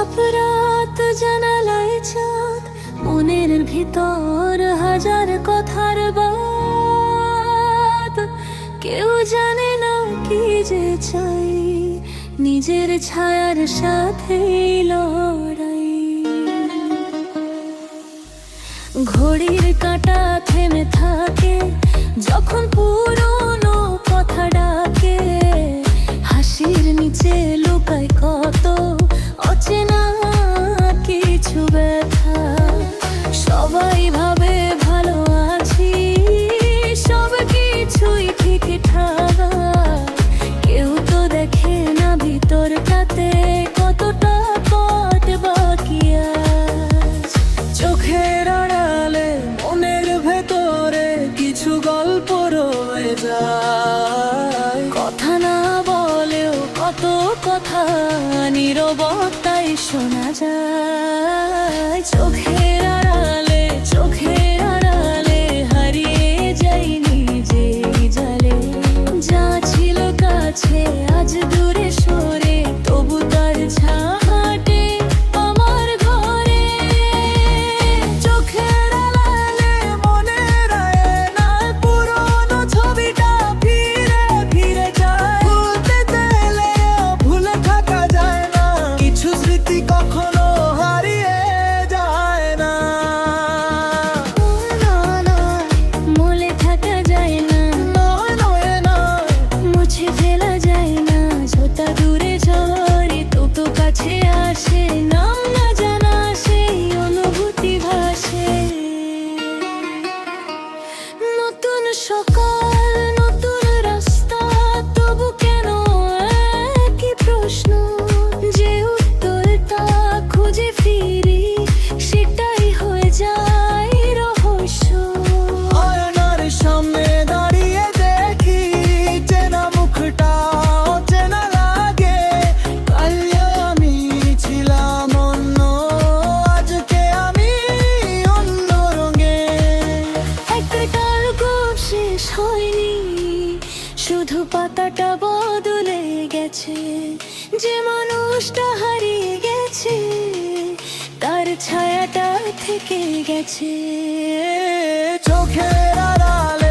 সব রাত জানালায় চাঁদ, মনের ভিতর হাজার কথার বাত। কেউ জানে না কি যে চাই, নিজের ছায়ার সাথে লড়াই। ঘড়ির কাঁটা থেমে থাকে যখন পুরনো কথা ডাকে, হাসির নিচে লুকায় কত অচেনা কিছু ব্যথা। সবাই ভাবে ভালো আছি, সব কিছুই ঠিকঠাক, কেউ তো দেখে না ভিতরটাতে কতটা পথ বাকি আজ। চোখের আড়ালে মনের ভেতরে কিছু গল্প রয়ে যায়, কথা না বলেও কত কথা নীরবতায় শোনা যায়। চোখের আড়ালে হারিয়ে যাই নিজেই জালে, যা ছিল কাছে আজ দূরে সরে, তবু তার ছায়াটে আমার ঘরে। চোখের আড়ালে মনের আয়নায় পুরনো ছবিটা ফিরে ফিরে যায়। ভুলতে চাইলেও ভুলে থাকা যায় না, কিছু স্মৃতি কখনো হারিয়ে যায় না। মলে থাকা যায় না, নয় নয় নয়, মুছে ফেলা যায় না, যতটা দূরে ঝরে তত কাছে আসে, নাম না জানা সেই অনুভূতি ভাসে। নতুন সকাল, নতুন রাস্তা, তবু কেন একই প্রশ্ন? যে উত্তরটা খুঁজে ফিরি সেটাই হয়ে যায় রহস্য। আয়নার সামনে দাঁড়িয়ে দেখি চেনা মুখটা অচেনা লাগে। কাল আমি ছিলাম অন্য, আজকে আমি অন্য রঙে। একটা গল্প শেষ হয়নি, শুধু পাতাটা বদলে গেছে। যে মানুষটা হারিয়ে গেছে তার ছায়াটা থেকে গেছে। চোখের আড়ালে